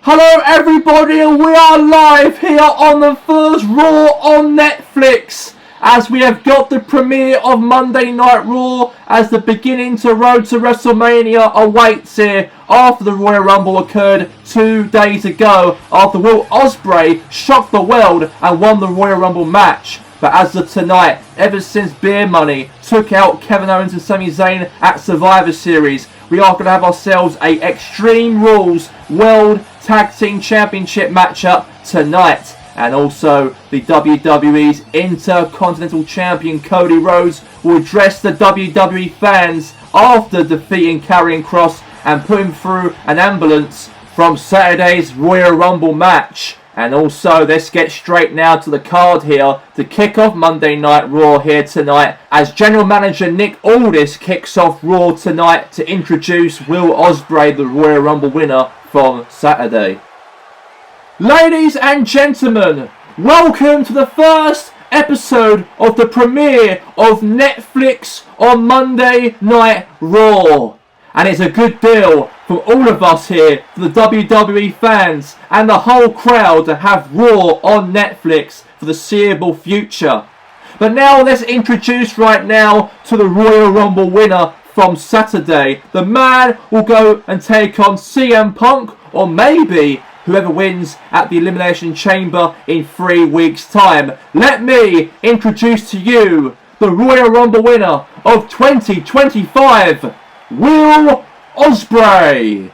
Hello everybody, and we are live here on the first Raw on Netflix as we have got the premiere of Monday Night Raw as the beginning to road to WrestleMania awaits here after the Royal Rumble occurred 2 days ago after Will Ospreay shocked the world and won the Royal Rumble match. But as of tonight, ever since Beer Money took out Kevin Owens and Sami Zayn at Survivor Series, we are going to have ourselves a Extreme Rules World Tag Team Championship matchup tonight. And also, the WWE's Intercontinental Champion Cody Rhodes will address the WWE fans after defeating Karrion Kross and putting through an ambulance from Saturday's Royal Rumble match. And also, let's get straight now to the card here to kick off Monday Night Raw here tonight as General Manager Nick Aldis kicks off Raw tonight to introduce Will Ospreay, the Royal Rumble winner from Saturday. Ladies and gentlemen, welcome to the first episode of the premiere of Netflix on Monday Night Raw. And it's a good deal from all of us here, for the WWE fans and the whole crowd, to have Raw on Netflix for the seeable future. But now let's introduce right now to the Royal Rumble winner from Saturday. The man will go and take on CM Punk, or maybe whoever wins at the Elimination Chamber in 3 weeks' time. Let me introduce to you the Royal Rumble winner of 2025, Will Ospreay.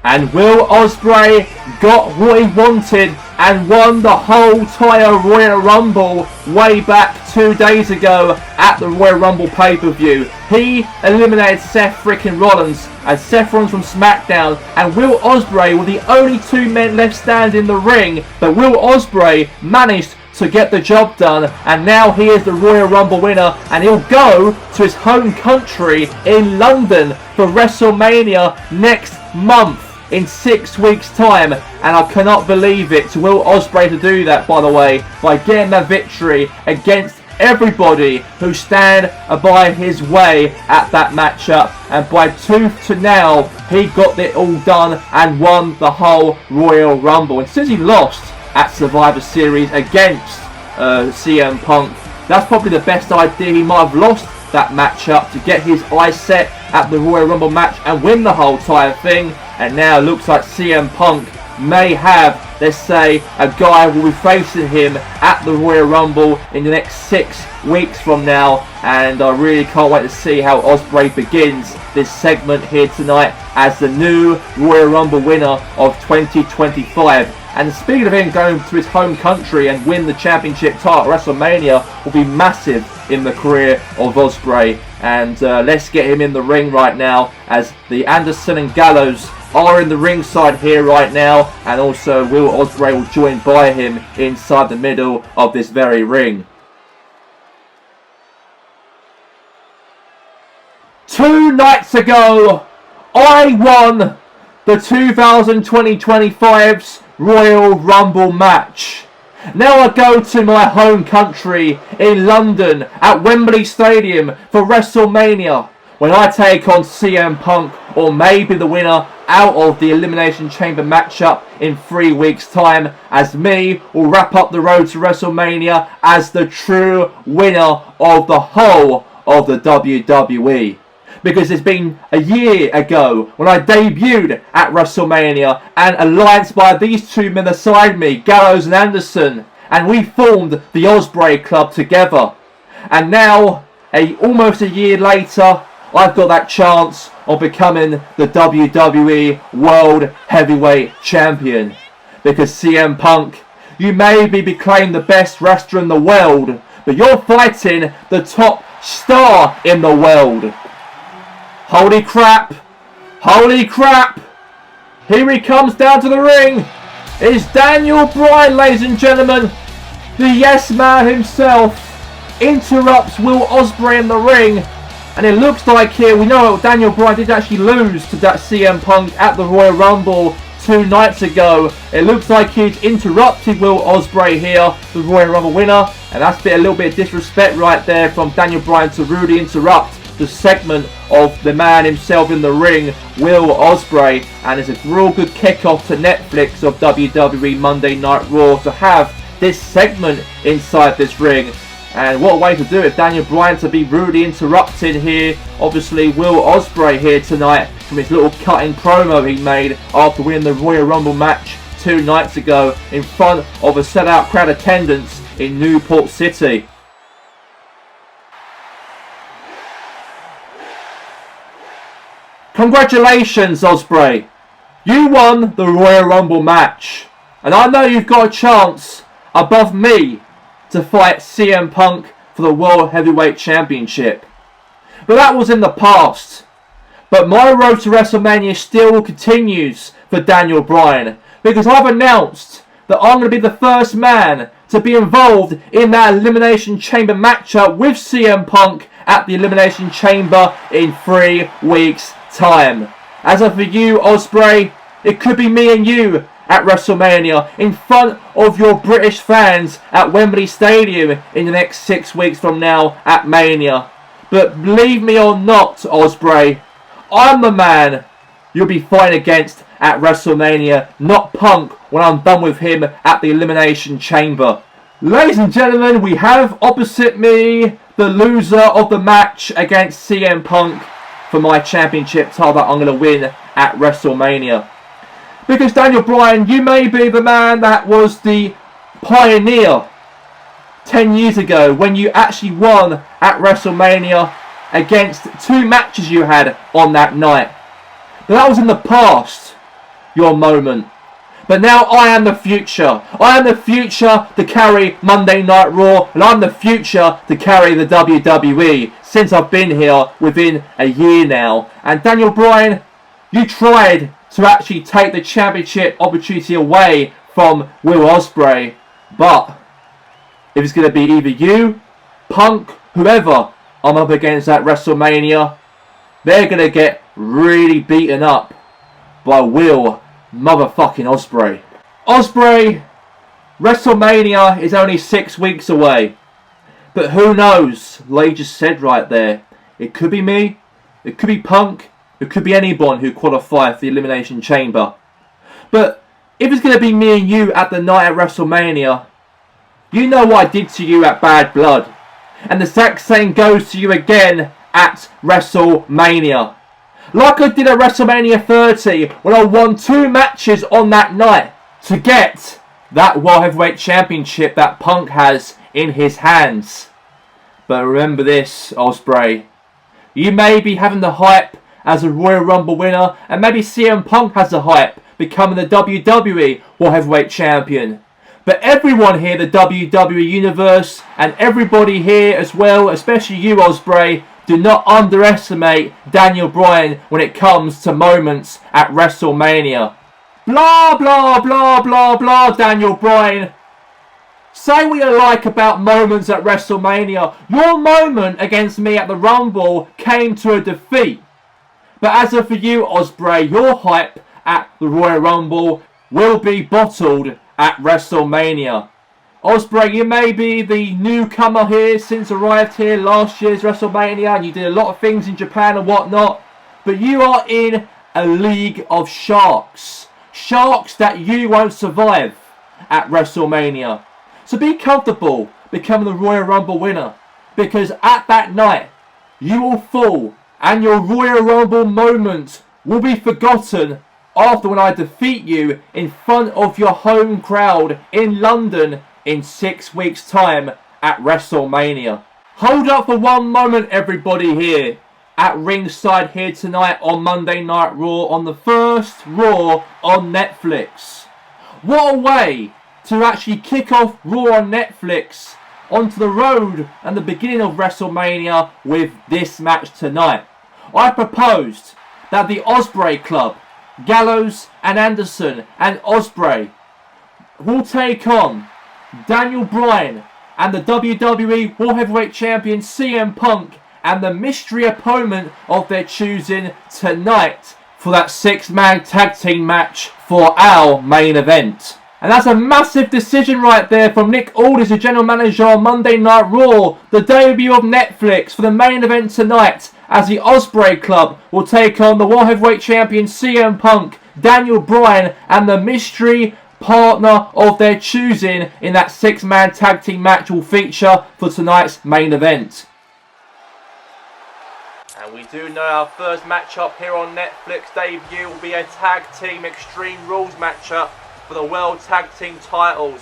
And Will Ospreay got what he wanted and won the whole entire Royal Rumble way back 2 days ago at the Royal Rumble pay-per-view. He eliminated Seth freaking Rollins and Seth Rollins from SmackDown, and Will Ospreay were the only 2 men left standing in the ring, but Will Ospreay managed to get the job done, and now he is the Royal Rumble winner, and he'll go to his home country in London for WrestleMania next month in 6 weeks' time. And I cannot believe it to Will Ospreay to do that, by the way, by getting that victory against everybody who stand by his way at that matchup, and by tooth to nail he got it all done and won the whole Royal Rumble. And since he lost at Survivor Series against CM Punk, that's probably the best idea. He might have lost that matchup to get his eyes set at the Royal Rumble match and win the whole entire thing. And now it looks like CM Punk may have, let's say, a guy who will be facing him at the Royal Rumble in the next 6 weeks from now. And I really can't wait to see how Ospreay begins this segment here tonight as the new Royal Rumble winner of 2025. And speaking of him going to his home country and win the championship title at WrestleMania will be massive in the career of Ospreay. And let's get him in the ring right now as the Anderson and Gallows are in the ringside here right now, and also Will Ospreay will join by him inside the middle of this very ring. 2 nights ago, I won the 2020-25's Royal Rumble match. Now I go to my home country in London at Wembley Stadium for WrestleMania, when I take on CM Punk, or maybe the winner out of the Elimination Chamber matchup in 3 weeks' time, as me will wrap up the road to WrestleMania as the true winner of the whole of the WWE. Because it's been a year ago when I debuted at WrestleMania, and alliance by these 2 men beside me, Gallows and Anderson, and we formed the Ospreay Club together. And now, almost a year later, I've got that chance of becoming the WWE World Heavyweight Champion. Because CM Punk, you may be claimed the best wrestler in the world, but you're fighting the top star in the world. Holy crap! Holy crap! Here he comes down to the ring! It's Daniel Bryan, ladies and gentlemen! The yes man himself interrupts Will Ospreay in the ring, and it looks like here, we know Daniel Bryan did actually lose to that CM Punk at the Royal Rumble 2 nights ago. It looks like he's interrupted Will Ospreay here, the Royal Rumble winner, And that's a little bit of disrespect right there from Daniel Bryan to rudely interrupt the segment of the man himself in the ring, Will Ospreay. And it's a real good kickoff to Netflix of WWE Monday Night Raw to have this segment inside this ring. And what a way to do it, Daniel Bryan to be rudely interrupted here. Obviously Will Ospreay here tonight from his little cutting promo he made after winning the Royal Rumble match 2 nights ago in front of a sellout crowd attendance in Newport City. Congratulations, Ospreay. You won the Royal Rumble match. And I know you've got a chance above me to fight CM Punk for the World Heavyweight Championship. But that was in the past. But my road to WrestleMania still continues for Daniel Bryan, because I've announced that I'm going to be the first man to be involved in that Elimination Chamber matchup with CM Punk at the Elimination Chamber in 3 weeks' time. As for you, Ospreay, it could be me and you at WrestleMania in front of your British fans at Wembley Stadium in the next 6 weeks from now at Mania. But believe me or not, Ospreay, I'm the man you'll be fighting against at WrestleMania, not Punk when I'm done with him at the Elimination Chamber. Ladies and gentlemen, we have opposite me the loser of the match against CM Punk for my championship title that I'm going to win at WrestleMania. Because Daniel Bryan, you may be the man that was the pioneer 10 years ago when you actually won at WrestleMania against 2 matches you had on that night. But that was in the past, your moment. But now I am the future. I am the future to carry Monday Night Raw, and I'm the future to carry the WWE since I've been here within a year now. And Daniel Bryan, you tried to actually take the championship opportunity away from Will Ospreay. But if it's going to be either you, Punk, whoever I'm up against at WrestleMania, they're going to get really beaten up by Will motherfucking Ospreay. Ospreay, WrestleMania is only 6 weeks away. But who knows, like you just said right there, it could be me, it could be Punk, it could be anyone who qualifies for the Elimination Chamber. But if it's going to be me and you at the night at WrestleMania, you know what I did to you at Bad Blood. And the exact same goes to you again at WrestleMania. Like I did at WrestleMania 30 when I won 2 matches on that night to get that World Heavyweight Championship that Punk has in his hands. But remember this, Ospreay. You may be having the hype as a Royal Rumble winner, and maybe CM Punk has the hype becoming the WWE World Heavyweight Champion. But everyone here, the WWE Universe, and everybody here as well, especially you, Ospreay, do not underestimate Daniel Bryan when it comes to moments at WrestleMania. Blah, blah, blah, blah, blah, Daniel Bryan. Say what you like about moments at WrestleMania. Your moment against me at the Rumble came to a defeat. But as for you, Ospreay, your hype at the Royal Rumble will be bottled at WrestleMania. Ospreay, you may be the newcomer here since arrived here last year's WrestleMania, and you did a lot of things in Japan and whatnot, but you are in a league of sharks. Sharks that you won't survive at WrestleMania. So be comfortable becoming the Royal Rumble winner, because at that night you will fall and your Royal Rumble moment will be forgotten after when I defeat you in front of your home crowd in London in 6 weeks' time at WrestleMania. Hold up for one moment, everybody here at ringside here tonight on Monday Night Raw, on the first Raw on Netflix. What a way to actually kick off Raw on Netflix onto the road and the beginning of WrestleMania with this match tonight. I proposed that the Ospreay Club, Gallows and Anderson and Ospreay, will take on Daniel Bryan and the WWE World Heavyweight Champion CM Punk and the mystery opponent of their choosing tonight for that 6-man tag team match for our main event. And that's a massive decision right there from Nick Aldis, the general manager on Monday Night Raw. The debut of Netflix for the main event tonight, as the Ospreay Club will take on the World Heavyweight Champion CM Punk, Daniel Bryan, and the mystery partner of their choosing in that 6-man tag team match will feature for tonight's main event. And we do know our first matchup here on Netflix debut will be a tag team Extreme Rules matchup for the World Tag Team titles.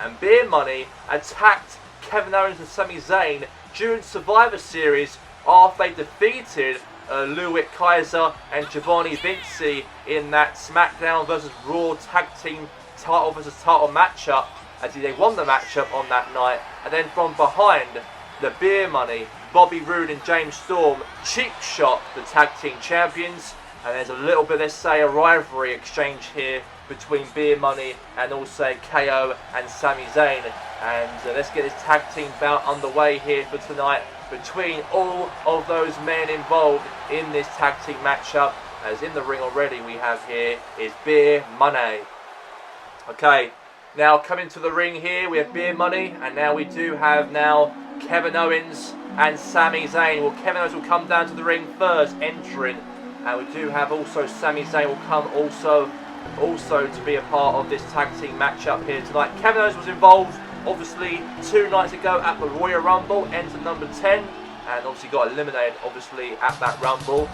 And Beer Money attacked Kevin Owens and Sami Zayn during Survivor Series after they defeated Ludwig Kaiser and Giovanni Vinci in that SmackDown vs Raw Tag Team title versus title matchup. As they won the matchup on that night, and then from behind, the Beer Money, Bobby Roode and James Storm cheap shot the tag team champions. And there's a little bit, let's say, a rivalry exchange here between Beer Money and also KO and Sami Zayn. And let's get this tag team bout underway here for tonight between all of those men involved in this tag team matchup. As in the ring already we have here is Beer Money. Okay, now coming to the ring here we have Beer Money, and now we do have Kevin Owens and Sami Zayn. Well, Kevin Owens will come down to the ring first, entering. And we do have also Sami Zayn will come also to be a part of this tag team matchup here tonight. Kevin Owens was involved obviously 2 nights ago at the Royal Rumble, entered number 10, and obviously got eliminated obviously at that Rumble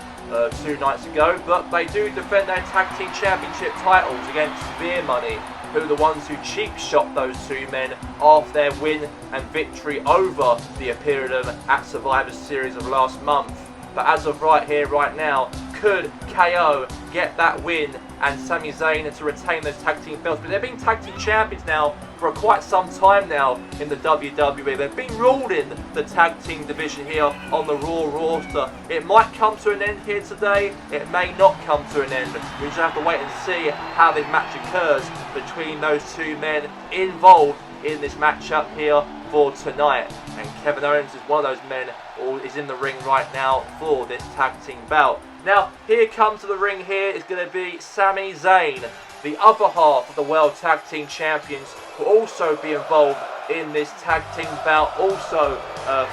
2 nights ago. But they do defend their tag team championship titles against Beer Money, who are the ones who cheap shot those 2 men after their win and victory over the Imperium at Survivor Series of last month. But as of right here, right now, could KO get that win and Sami Zayn to retain those tag team belts? But they've been tag team champions now for quite some time now in the WWE. They've been ruling the tag team division here on the Raw roster. It might come to an end here today. It may not come to an end. We just have to wait and see how this match occurs between those 2 men involved in this matchup here for tonight. And Kevin Owens is one of those men who is in the ring right now for this tag team bout. Now, here comes to the ring here is going to be Sami Zayn, the other half of the World Tag Team Champions, will also be involved in this tag team bout also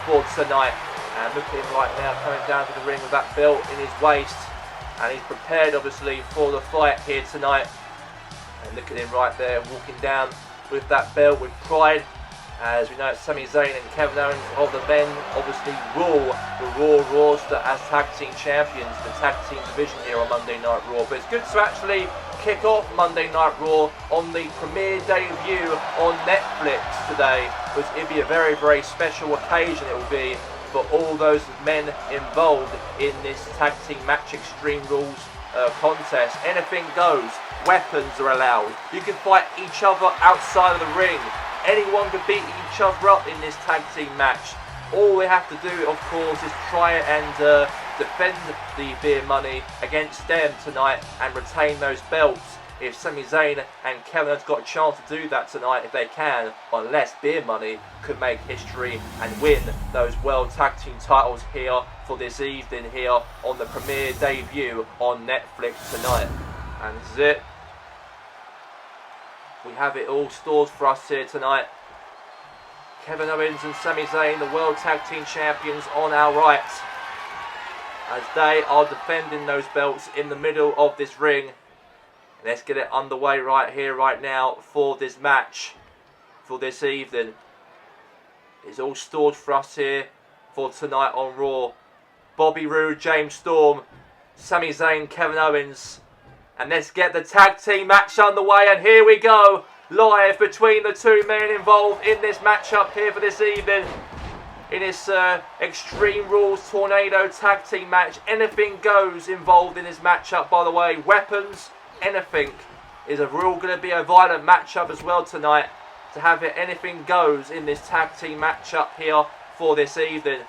for tonight. And look at him right now coming down to the ring with that belt in his waist. And he's prepared obviously for the fight here tonight. And look at him right there walking down with that belt with pride. As we know, it's Sami Zayn and Kevin Owens of the men obviously rule the Raw roster as tag team champions, the tag team division here on Monday Night Raw. But it's good to actually kick off Monday Night Raw on the premiere debut on Netflix today, because it'll be a very, very special occasion it will be for all those men involved in this tag team match Extreme Rules contest. Anything goes, weapons are allowed, you can fight each other outside of the ring. Anyone can beat each other up in this tag team match. All they have to do, of course, is try and defend the Beer Money against them tonight and retain those belts. If Sami Zayn and Kevin Owens got a chance to do that tonight, if they can, unless Beer Money could make history and win those World Tag Team titles here for this evening here on the premiere debut on Netflix tonight. And this is it. We have it all stored for us here tonight. Kevin Owens and Sami Zayn, the World Tag Team Champions, on our right, as they are defending those belts in the middle of this ring. Let's get it underway right here, right now, for this match, for this evening. It's all stored for us here for tonight on Raw. Bobby Roode, James Storm, Sami Zayn, Kevin Owens. And let's get the tag team match underway, and here we go, live between the 2 men involved in this matchup here for this evening. In this Extreme Rules Tornado tag team match, anything goes involved in this matchup, by the way. Weapons, anything. Is going to be a violent matchup as well tonight. To have it, anything goes in this tag team matchup here for this evening.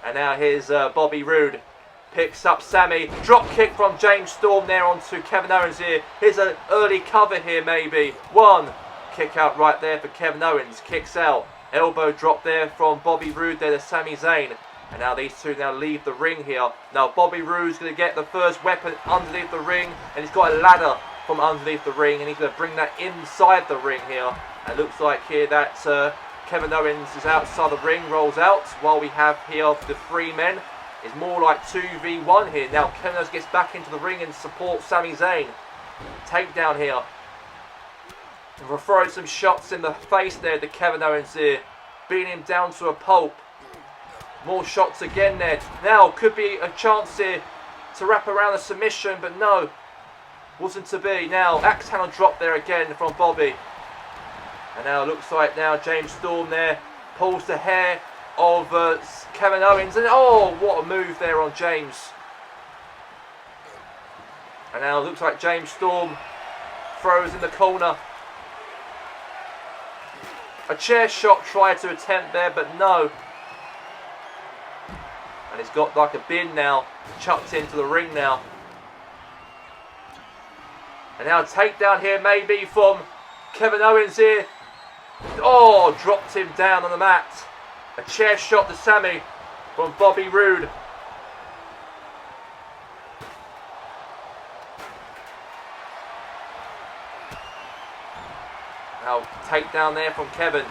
And now here's Bobby Roode. Picks up Sami. Drop kick from James Storm there onto Kevin Owens here. Here's an early cover here maybe. 1. Kick out right there for Kevin Owens. Kicks out. Elbow drop there from Bobby Roode there to Sami Zayn. And now these 2 now leave the ring here. Now Bobby Roode's going to get the first weapon underneath the ring. And he's got a ladder from underneath the ring, and he's going to bring that inside the ring here. And it looks like here that Kevin Owens is outside the ring, rolls out, while we have here the 3 men. It's more like 2v1 here. Now Kevin Owens gets back into the ring and supports Sami Zayn. Takedown here. And we're throwing some shots in the face there to Kevin Owens here, beating him down to a pulp. More shots again there. Now could be a chance here to wrap around a submission, but no, wasn't to be. Now axe handle drop there again from Bobby. And now it looks like now James Storm there pulls the hair of Kevin Owens, and oh, what a move there on James. And now it looks like James Storm throws in the corner. A chair shot tried to attempt there, but no. And it's got like a bin now, chucked into the ring now. And now a takedown here maybe from Kevin Owens here. Oh, dropped him down on the mat. A chair shot to Sami from Bobby Roode. Now takedown there from Kevin.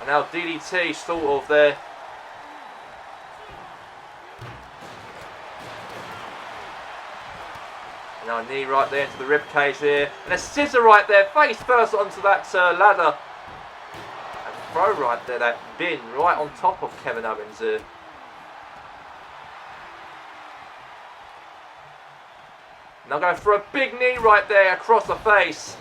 And now DDT sort of there. And now a knee right there into the rib cage here. And a scissor right there, face first onto that ladder. And throw right there, that bin right on top of Kevin Owens here. Now going for a big knee right there across the face.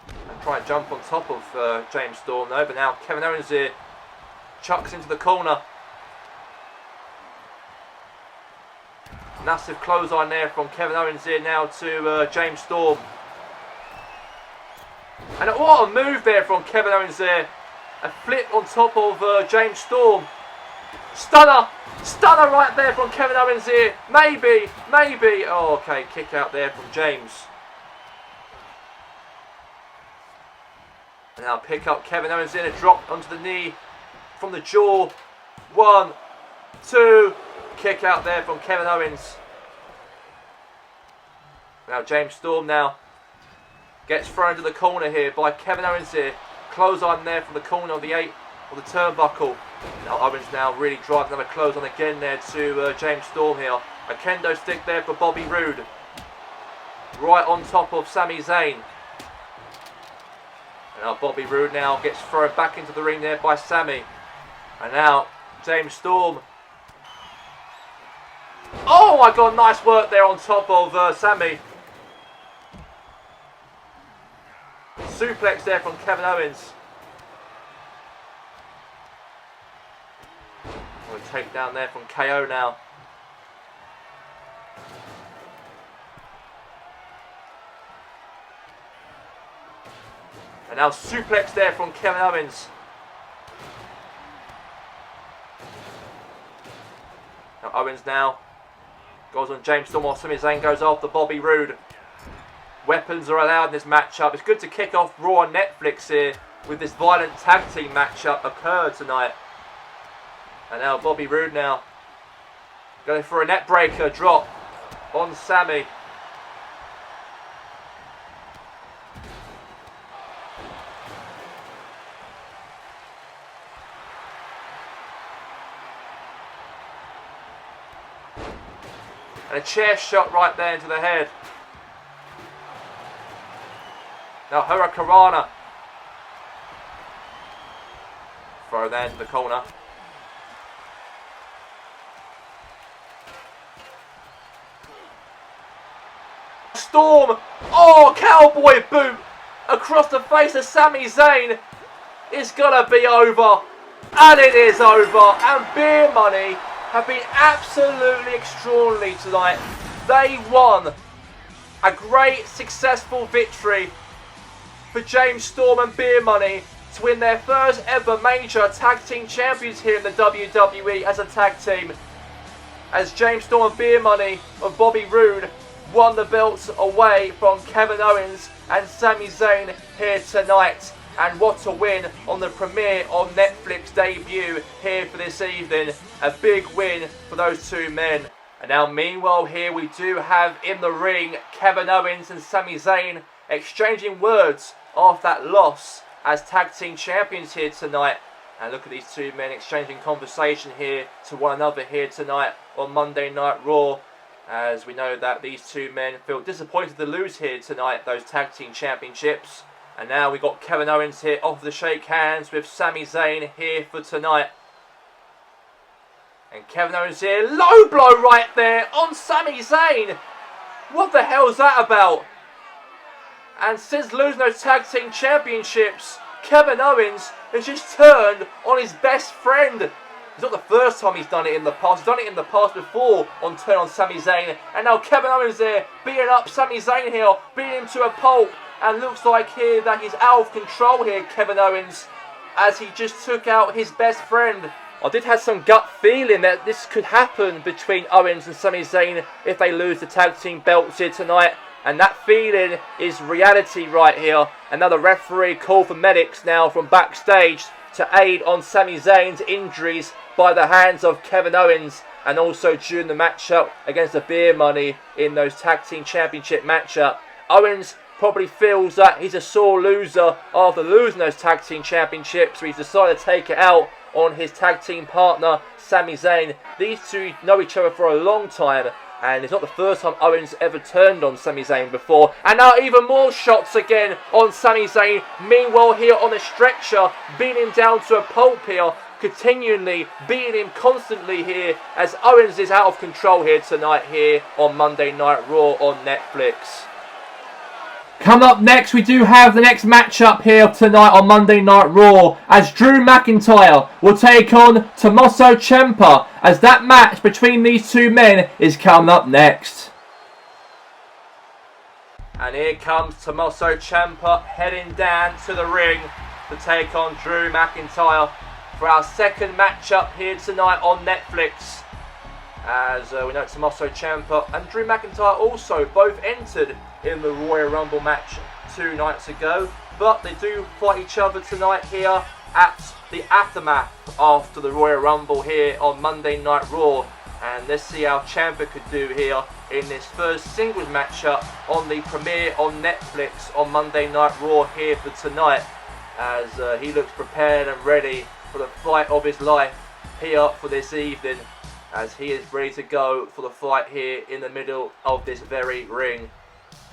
And try and jump on top of James Storm though, but now Kevin Owens here chucks into the corner. Massive clothesline there from Kevin Owens here now to James Storm. And what a move there from Kevin Owens there. A flip on top of James Storm. Stunner! Stunner right there from Kevin Owens here. Maybe. Oh, okay, kick out there from James. And now pick up Kevin Owens in, a drop onto the knee from the jaw. 1, 2, kick out there from Kevin Owens. Now James Storm now gets thrown to the corner here by Kevin Owens here. Clothesline there from the corner of the 8 of the turnbuckle. Now Owens now really driving another clothesline again there to James Storm here. A kendo stick there for Bobby Roode. Right on top of Sami Zayn. And now Bobby Roode now gets thrown back into the ring there by Sami. And now James Storm. Oh my god, nice work there on top of Sami. Suplex there from Kevin Owens. We'll take down there from KO now. And now suplex there from Kevin Owens. Now Owens now goes on James Storm while Sami Zayn goes after Bobby Roode. Weapons are allowed in this matchup. It's good to kick off Raw on Netflix here with this violent tag team matchup occurred tonight. And now Bobby Roode now going for a net breaker drop on Sami. And a chair shot right there into the head. Now Hurricanrana. Throw that into the corner. Storm! Oh, cowboy boot across the face of Sami Zayn. It's gonna be over. And it is over. And Beer Money have been absolutely extraordinary tonight. They won a great successful victory for James Storm and Beer Money to win their first ever major tag team champions here in the WWE as a tag team. As James Storm and Beer Money of Bobby Roode won the belts away from Kevin Owens and Sami Zayn here tonight. And what a win on the premiere on Netflix debut here for this evening. A big win for those two men. And now meanwhile here we do have in the ring Kevin Owens and Sami Zayn exchanging words after that loss as tag team champions here tonight. And look at these two men exchanging conversation here to one another here tonight on Monday Night Raw. As we know that these two men feel disappointed to lose here tonight, those tag team championships. And now we got Kevin Owens here off the shake hands with Sami Zayn here for tonight. And Kevin Owens here, low blow right there on Sami Zayn. What the hell is that about? And since losing those tag team championships, Kevin Owens has just turned on his best friend. It's not the first time he's done it in the past. He's done it in the past before on turn on Sami Zayn. And now Kevin Owens there beating up Sami Zayn here, beating him to a pulp. And looks like here that he's out of control here, Kevin Owens, as he just took out his best friend. I did have some gut feeling that this could happen between Owens and Sami Zayn if they lose the tag team belts here tonight. And that feeling is reality right here. And now the referee called for medics now from backstage to aid on Sami Zayn's injuries by the hands of Kevin Owens. And also during the matchup against the Beer Money in those tag team championship matchup. Owens probably feels that he's a sore loser after losing those tag team championships. So he's decided to take it out on his tag team partner Sami Zayn. These two know each other for a long time, and it's not the first time Owens ever turned on Sami Zayn before. And now even more shots again on Sami Zayn. Meanwhile here on the stretcher, beating him down to a pulp here, continually beating him constantly here as Owens is out of control here tonight here on Monday Night Raw on Netflix. Coming up next, we do have the next matchup here tonight on Monday Night Raw as Drew McIntyre will take on Tommaso Ciampa, as that match between these two men is coming up next. And here comes Tommaso Ciampa heading down to the ring to take on Drew McIntyre for our second matchup here tonight on Netflix. As we know, Tommaso Ciampa and Drew McIntyre also both entered in the Royal Rumble match 2 nights ago, but they do fight each other tonight here at the aftermath after the Royal Rumble here on Monday Night Raw. And let's see how Ciampa could do here in this first singles matchup on the premiere on Netflix on Monday Night Raw here for tonight, as he looks prepared and ready for the fight of his life here for this evening, as he is ready to go for the fight here in the middle of this very ring.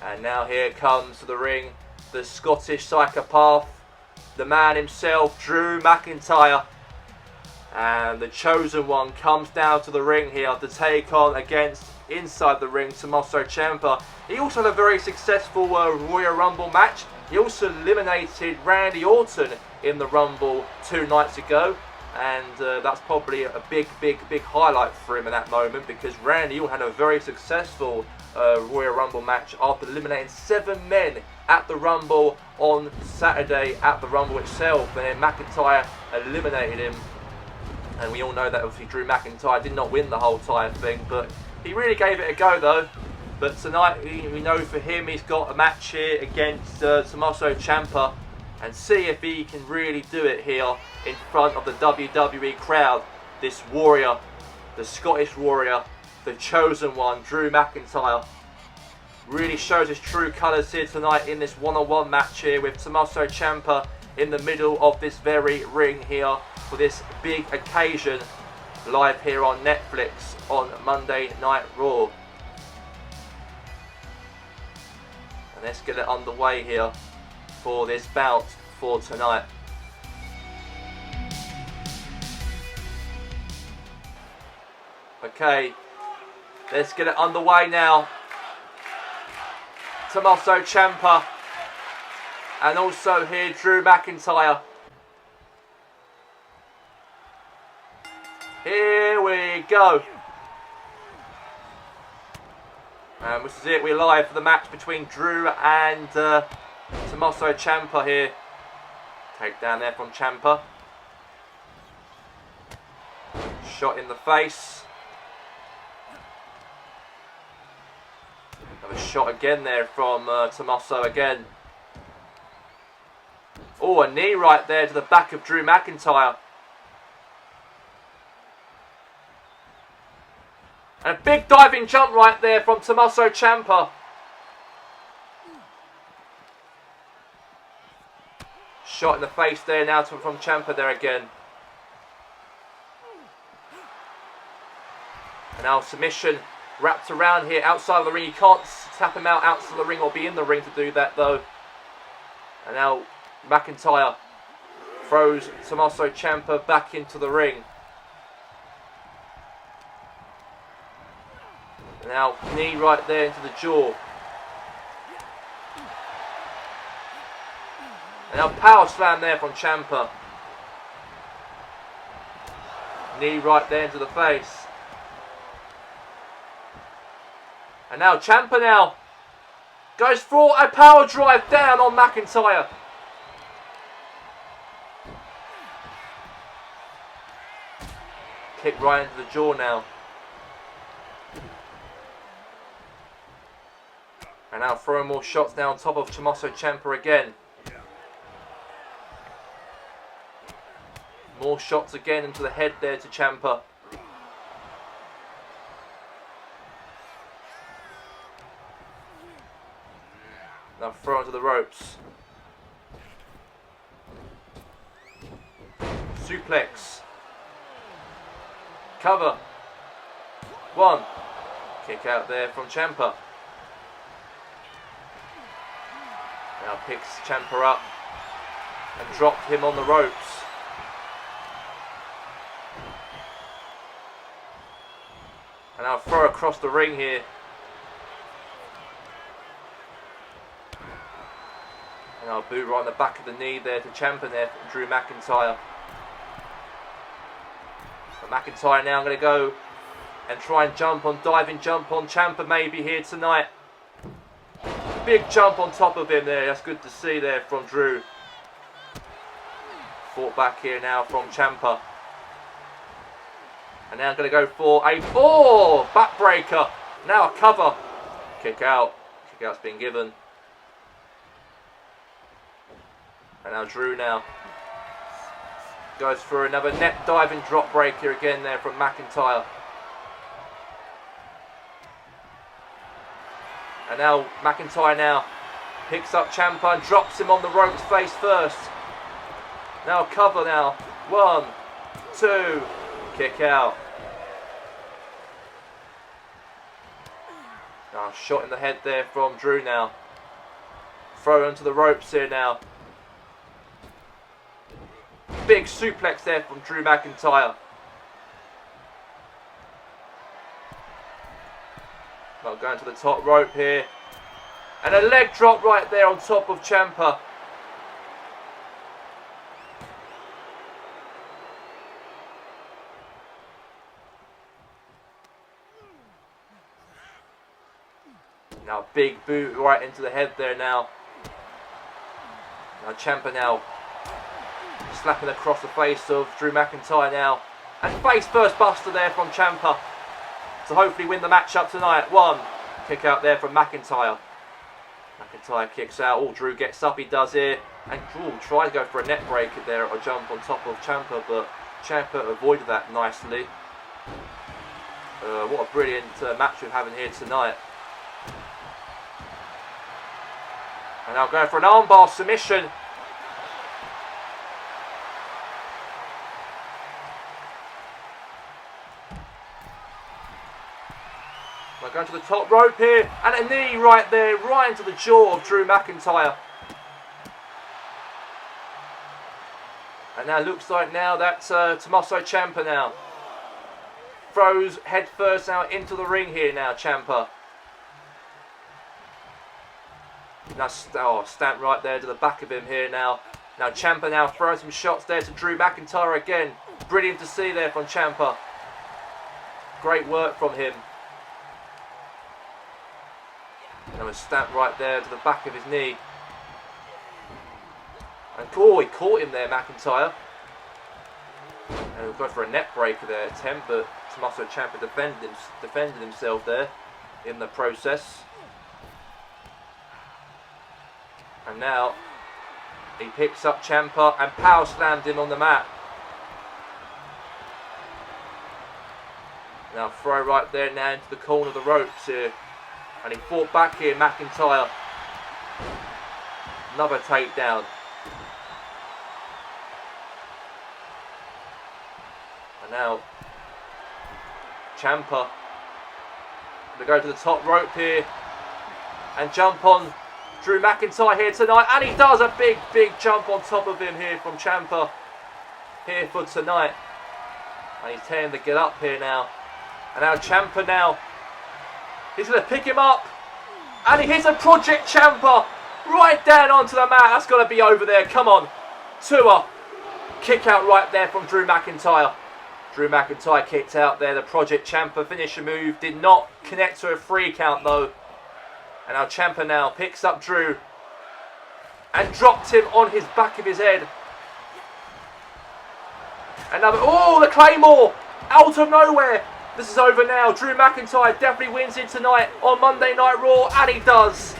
And now here comes to the ring the Scottish psychopath, the man himself, Drew McIntyre. And the chosen one comes down to the ring here to take on against, inside the ring, Tommaso Ciampa. He also had a very successful Royal Rumble match. He also eliminated Randy Orton in the Rumble 2 nights ago. And that's probably a big highlight for him in that moment, because Randy Orton had a very successful Royal Rumble match after eliminating 7 men at the Rumble on Saturday at the Rumble itself, and then McIntyre eliminated him. And we all know that obviously Drew McIntyre did not win the whole entire thing, but he really gave it a go though. But tonight we know for him he's got a match here against Tommaso Ciampa, and see if he can really do it here in front of the WWE crowd. This warrior, the Scottish warrior, the chosen one, Drew McIntyre, really shows his true colours here tonight in this one-on-one match here with Tommaso Ciampa in the middle of this very ring here for this big occasion, live here on Netflix on Monday Night Raw. And let's get it underway here for this bout for tonight. Okay, let's get it underway now. Tommaso Ciampa and also here Drew McIntyre. Here we go. And this is it, we're live for the match between Drew and Tommaso Ciampa here. Take down there from Ciampa. Shot in the face. Have a shot again there from Tommaso again. Oh, a knee right there to the back of Drew McIntyre. And a big diving jump right there from Tommaso Ciampa. Shot in the face there now from Ciampa there again. And now submission wrapped around here outside of the ring. You can't tap him out outside of the ring or be in the ring to do that though. And now McIntyre throws Tommaso Ciampa back into the ring. And now knee right there into the jaw. And now power slam there from Ciampa. Knee right there into the face. And now Ciampa now goes for a power drive down on McIntyre. Kick right into the jaw now. And now throwing more shots now on top of Tommaso Ciampa again. More shots again into the head there to Ciampa. Now throw onto the ropes. Suplex. Cover. One. Kick out there from Ciampa. Now picks Ciampa up and dropped him on the ropes. And now throw across the ring here. And now boot right on the back of the knee there to Ciampa there from Drew McIntyre. But McIntyre now going to go and try and diving jump on Ciampa maybe here tonight. Big jump on top of him there. That's good to see there from Drew. Fought back here now from Ciampa. And now going to go for a backbreaker. Now a cover. Kick out. Kick out's been given. And now Drew now goes for another net diving drop breaker again there from McIntyre. And now McIntyre now picks up Ciampa and drops him on the ropes face first. Now cover now. 1, 2, kick out. Now shot in the head there from Drew now. Throw onto the ropes here now. Big suplex there from Drew McIntyre. Now going to the top rope here. And a leg drop right there on top of Ciampa. Now big boot right into the head there now. Now Ciampa now slapping across the face of Drew McIntyre now. And face first buster there from Ciampa to hopefully win the match up tonight. 1, kick out there from McIntyre. McIntyre kicks out. Oh, Drew gets up, he does here. And Drew tries to go for a neck breaker there or a jump on top of Ciampa, but Ciampa avoided that nicely. What a brilliant match we're having here tonight. And now going for an armbar submission. Now going to the top rope here. And a knee right there, right into the jaw of Drew McIntyre. And now looks like now that's Tommaso Ciampa now. Throws head first now into the ring here now, Ciampa. Now stamp right there to the back of him here now. Now Ciampa now throwing some shots there to Drew McIntyre again. Brilliant to see there from Ciampa. Great work from him. Now a stamp right there to the back of his knee. And he caught him there, McIntyre. And we'll go for a neck breaker there attempt, but Tommaso Ciampa defended himself there in the process. And now he picks up Ciampa and power slammed him on the mat. Now throw right there now into the corner of the ropes here. And he fought back here, McIntyre. Another takedown. And now Ciampa going to go to the top rope here and jump on Drew McIntyre here tonight. And he does a big jump on top of him here from Ciampa here for tonight. And he's tearing to get up here now. And now Ciampa now. He's going to pick him up. And he hits a Project Ciampa right down onto the mat. That's got to be over there. Come on. Tua. Kick out right there from Drew McIntyre. Drew McIntyre kicked out there. The Project Ciampa finisher move did not connect to a 3 count though. And now Ciampa now picks up Drew. And dropped him on his back of his head. Another, oh, the Claymore. Out of nowhere. This is over now. Drew McIntyre definitely wins it tonight on Monday Night Raw, and he does.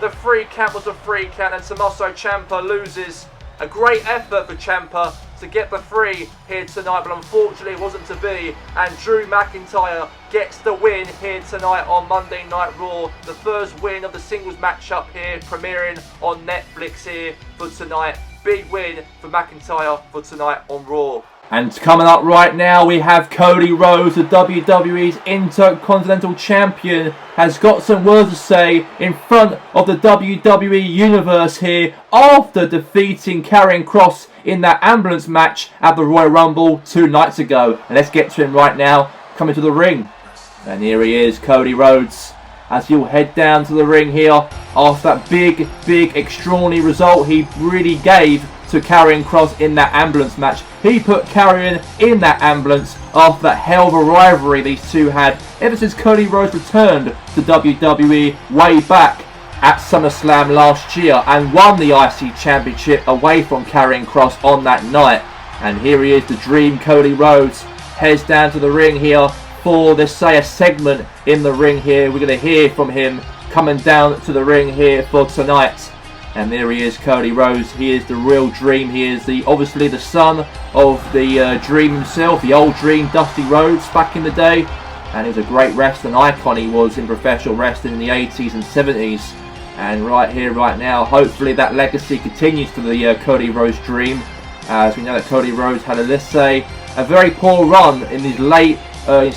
The 3 count was a 3 count, and Tommaso Ciampa loses. A great effort for Ciampa to get the 3 here tonight, but unfortunately it wasn't to be. And Drew McIntyre gets the win here tonight on Monday Night Raw. The first win of the singles matchup here, premiering on Netflix here for tonight. Big win for McIntyre for tonight on Raw. And coming up right now, we have Cody Rhodes, the WWE's Intercontinental Champion, has got some words to say in front of the WWE Universe here after defeating Karrion Kross in that ambulance match at the Royal Rumble 2 nights ago. And let's get to him right now, coming to the ring. And here he is, Cody Rhodes, as he'll head down to the ring here after that big, extraordinary result he really gave to Karrion Kross in that ambulance match. He put Karrion in that ambulance after that hell of a rivalry these two had ever since Cody Rhodes returned to WWE way back at SummerSlam last year and won the IC Championship away from Karrion Kross on that night. And here he is, the Dream, Cody Rhodes, heads down to the ring here for, let's say, a segment in the ring here. We're going to hear from him coming down to the ring here for tonight. And there he is, Cody Rhodes. He is the real Dream. He is obviously the son of the Dream himself, the old Dream, Dusty Rhodes, back in the day. And he was a great wrestling icon. He was in professional wrestling in the 80s and 70s. And right here, right now, hopefully that legacy continues to the Cody Rhodes Dream. As we know that Cody Rhodes had, let's say, a very poor run in his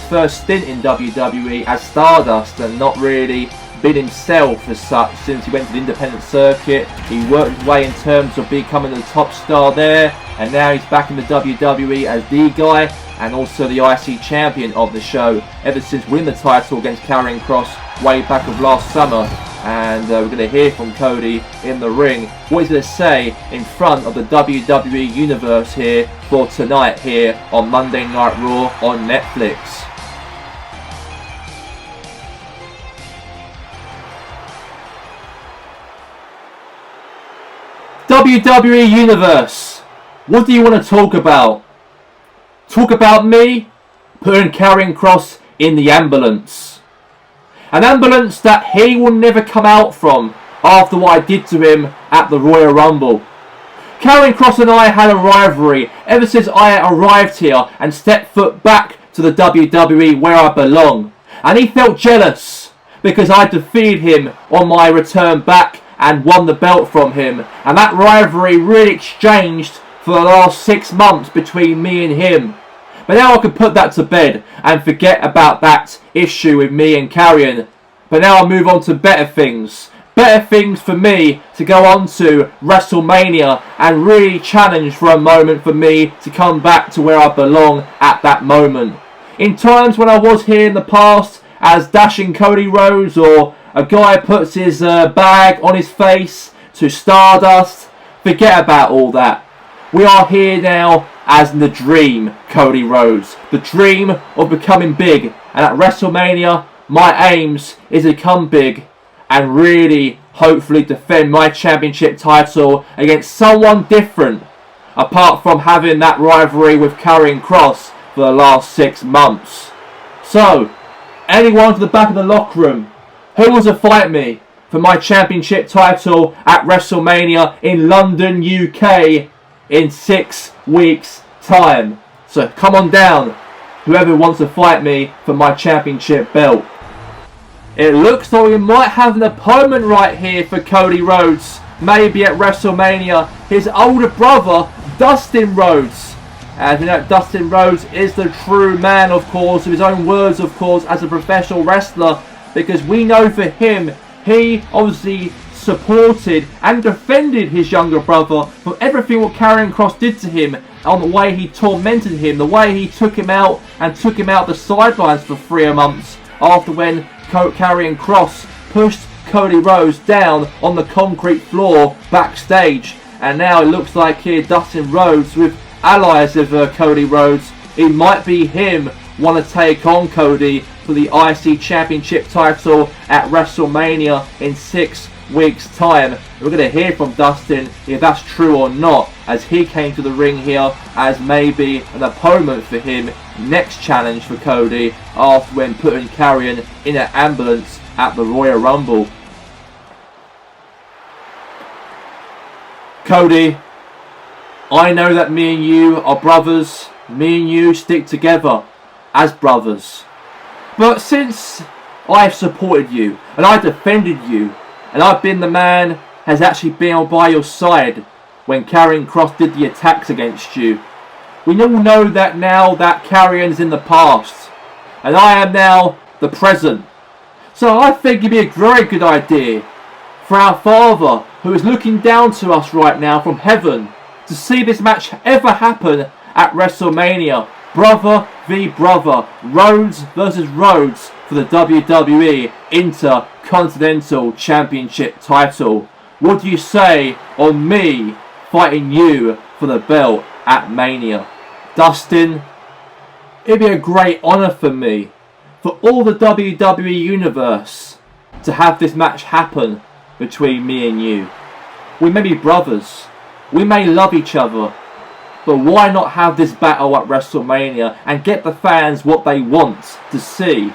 first stint in WWE as Stardust, and not really been himself as such since he went to the independent circuit. He worked his way in terms of becoming the top star there, and now he's back in the WWE as the guy and also the IC champion of the show ever since winning the title against Karrion Kross way back of last summer. And we're going to hear from Cody in the ring what he's going to say in front of the WWE Universe here for tonight here on Monday Night Raw on Netflix. WWE Universe, what do you want to talk about? Talk about me putting Karrion Kross in the ambulance. An ambulance that he will never come out from after what I did to him at the Royal Rumble. Karrion Kross and I had a rivalry ever since I arrived here and stepped foot back to the WWE where I belong. And he felt jealous because I defeated him on my return back and won the belt from him. And that rivalry really exchanged for the last 6 months between me and him. But now I can put that to bed and forget about that issue with me and Karrion. But now I'll move on to better things. Better things for me to go on to WrestleMania and really challenge for a moment for me to come back to where I belong at that moment. In times when I was here in the past as dashing Cody Rhodes, or a guy puts his bag on his face to Stardust, forget about all that. We are here now as the Dream, Cody Rhodes. The dream of becoming big. And at WrestleMania, my aims is to become big and really, hopefully, defend my championship title against someone different, apart from having that rivalry with Karrion Kross for the last 6 months. So, anyone to the back of the locker room, who wants to fight me for my championship title at WrestleMania in London, UK in 6 weeks' time? So come on down whoever wants to fight me for my championship belt. It looks like we might have an opponent right here for Cody Rhodes, maybe at WrestleMania. His older brother, Dustin Rhodes. And you know, Dustin Rhodes is the true man, of course, of his own words, of course, as a professional wrestler, because we know for him, he obviously supported and defended his younger brother from everything what Karrion Kross did to him, on the way he tormented him, the way he took him out the sidelines for 3 months after when Karrion Kross pushed Cody Rhodes down on the concrete floor backstage. And now it looks like here Dustin Rhodes with allies of Cody Rhodes, it might be him want to take on Cody for the IC Championship title at WrestleMania in 6 weeks' time. We're going to hear from Dustin if that's true or not, as he came to the ring here as maybe an opponent for him. Next challenge for Cody after when putting Karrion in an ambulance at the Royal Rumble. Cody, I know that me and you are brothers. Me and you stick together as brothers. But since I've supported you and I defended you, and I've been the man has actually been by your side when Karrion Kross did the attacks against you, we all know that now that Karrion's in the past, and I am now the present. So I think it'd be a very good idea for our Father, who is looking down to us right now from heaven, to see this match ever happen at WrestleMania. Brother v brother, Rhodes versus Rhodes for the WWE Intercontinental Championship title. What do you say on me fighting you for the belt at Mania? Dustin, it'd be a great honour for me, for all the WWE Universe, to have this match happen between me and you. We may be brothers, we may love each other, but why not have this battle at WrestleMania and get the fans what they want to see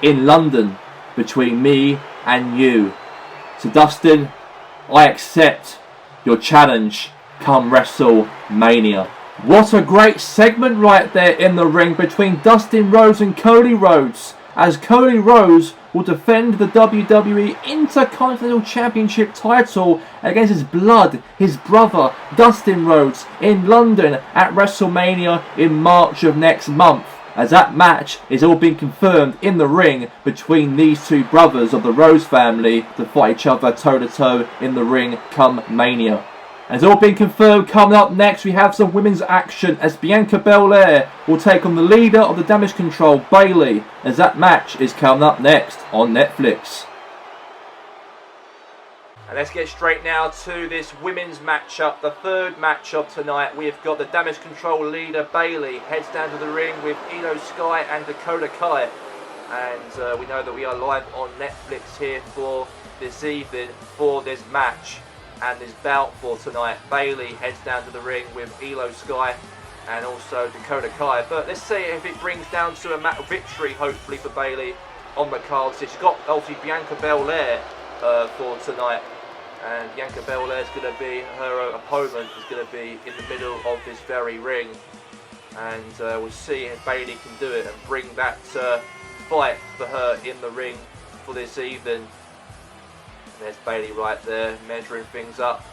in London between me and you? So Dustin, I accept your challenge come WrestleMania. What a great segment right there in the ring between Dustin Rhodes and Cody Rhodes, as Cody Rhodes will defend the WWE Intercontinental Championship title against his blood, his brother, Dustin Rhodes, in London at WrestleMania in March of next month, as that match is all being confirmed in the ring between these two brothers of the Rhodes family to fight each other toe-to-toe in the ring come Mania. As all been confirmed, coming up next we have some women's action as Bianca Belair will take on the leader of the Damage Control, Bayley, as that match is coming up next on Netflix. And let's get straight now to this women's matchup, the third matchup tonight. We've got the Damage Control leader, Bayley, heads down to the ring with Io Sky and Dakota Kai. And we know that we are live on Netflix here for this evening for this match and this bout for tonight. Bayley heads down to the ring with Io Sky and also Dakota Kai. But let's see if it brings down to a victory, hopefully, for Bayley on the card. So she's got obviously Bianca Belair for tonight. And Bianca Belair is going to be, her opponent is going to be in the middle of this very ring. And we'll see if Bayley can do it and bring that fight for her in the ring for this evening. There's Bayley right there, measuring things up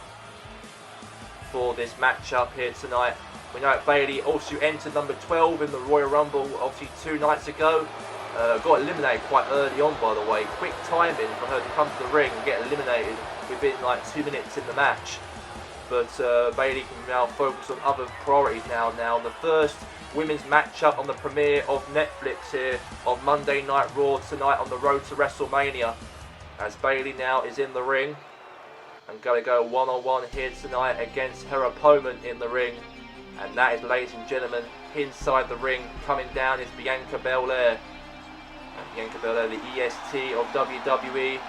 for this matchup here tonight. We know that Bayley also entered number 12 in the Royal Rumble, obviously 2 nights ago. Got eliminated quite early on, by the way. Quick timing for her to come to the ring and get eliminated within like 2 minutes in the match. But Bayley can now focus on other priorities now. The first women's matchup on the premiere of Netflix here on Monday Night Raw tonight on the road to WrestleMania. As Bayley now is in the ring and going to go one-on-one here tonight against her opponent in the ring. And that is, ladies and gentlemen, inside the ring, coming down is Bianca Belair. And Bianca Belair, the EST of WWE,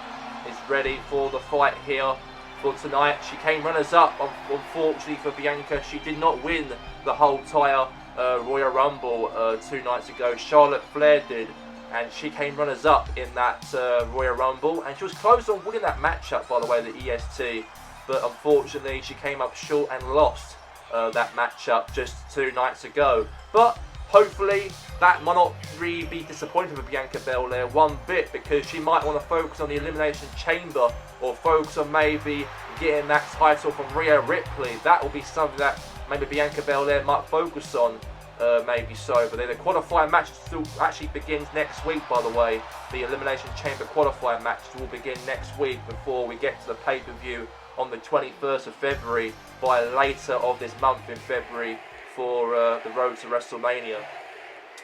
is ready for the fight here for tonight. She came runners-up, unfortunately for Bianca. She did not win the whole entire Royal Rumble 2 nights ago. Charlotte Flair did. And she came runners-up in that Royal Rumble. And she was close on winning that matchup, by the way, the EST. But unfortunately, she came up short and lost that matchup just 2 nights ago. But hopefully that might not really be disappointing for Bianca Belair one bit, because she might want to focus on the Elimination Chamber, or focus on maybe getting that title from Rhea Ripley. That will be something that maybe Bianca Belair might focus on, maybe so. But then the qualifying match still actually begins next week, by the way. The Elimination Chamber qualifying match will begin next week before we get to the pay-per-view on the 21st of February, by later of this month in February, for the road to WrestleMania.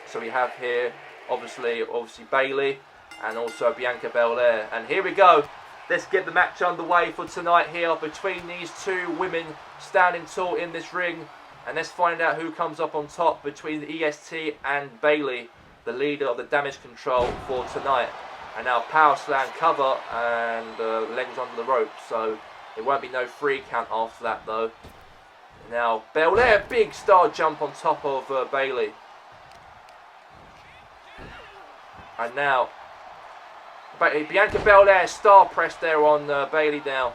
So we have here, obviously Bayley, and also Bianca Belair. And here we go. Let's get the match underway for tonight here between these two women standing tall in this ring. And let's find out who comes up on top between the EST and Bayley, the leader of the Damage Control for tonight. And now power slam cover, and legs under the rope. So there won't be no free count after that though. Now Belair, big star jump on top of Bayley. And now Bianca Belair, star press there on Bayley now.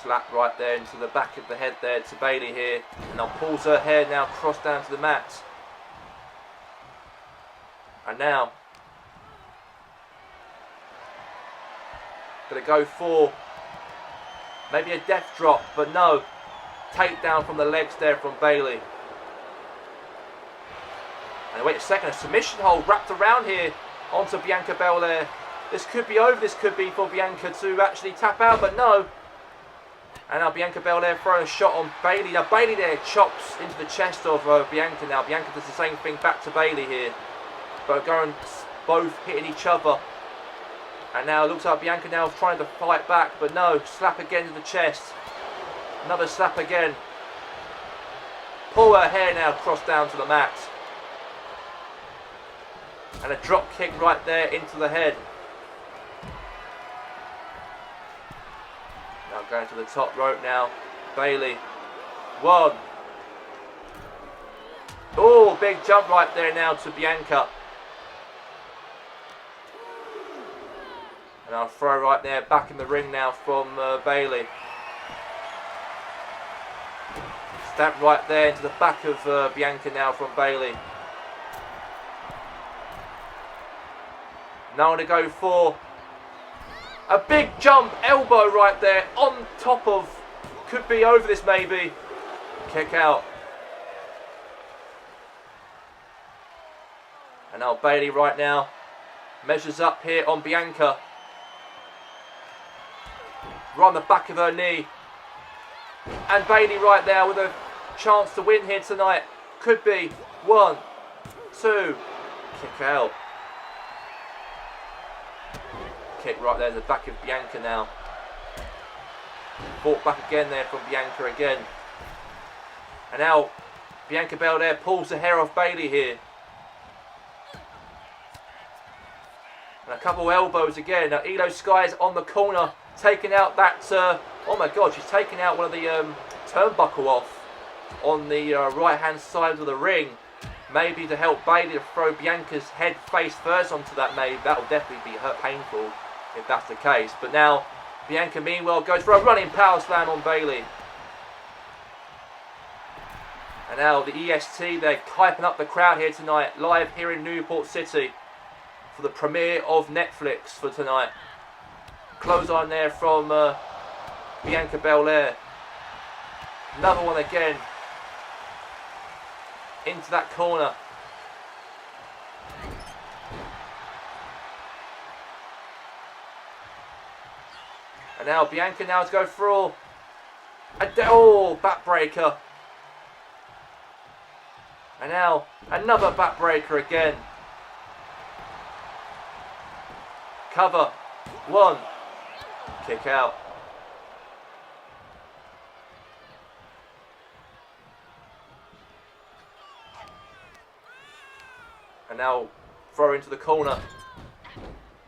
Slap right there into the back of the head there to Bayley here. And now pulls her hair now, cross down to the mat. And now gonna go for maybe a death drop, but no. Takedown from the legs there from Bayley. And wait a second, a submission hold wrapped around here onto Bianca Belair. This could be over, this could be for Bianca to actually tap out, but no. And now Bianca Belair throwing a shot on Bayley. Now Bayley there chops into the chest of Bianca now. Bianca does the same thing back to Bayley here. But going both hitting each other. And now it looks like Bianca now trying to fight back, but no. Slap again to the chest. Another slap again. Pull her hair now across down to the mat. And a drop kick right there into the head. Now going to the top rope now. Bayley. One. Oh, big jump right there now to Bianca. And I'll throw right there back in the ring now from Bayley. Stab right there into the back of Bianca now from Bayley. Now I'm going to go for a big jump elbow right there on top of, could be over this maybe. Kick out. And now Bayley right now measures up here on Bianca. Right on the back of her knee. And Bayley right there with a chance to win here tonight. Could be. 1, 2. Kick out. Kick right there to the back of Bianca now. Fought back again there from Bianca again. And now Bianca Belair pulls the hair off Bayley here. And a couple elbows again. Now Elo Sky's on the corner, taking out that, oh my god, she's taking out one of the turnbuckle off on the right hand side of the ring. Maybe to help Bayley to throw Bianca's head face first onto that, maybe. That will definitely be painful if that's the case. But now Bianca meanwhile goes for a running power slam on Bayley. And now the EST, they're hyping up the crowd here tonight, live here in Newport City for the premiere of Netflix for tonight. Close on there from Bianca Belair. Another one again. Into that corner. And now Bianca now to go for a backbreaker. And now another backbreaker again. Cover. 1. Kick out. And now throw into the corner.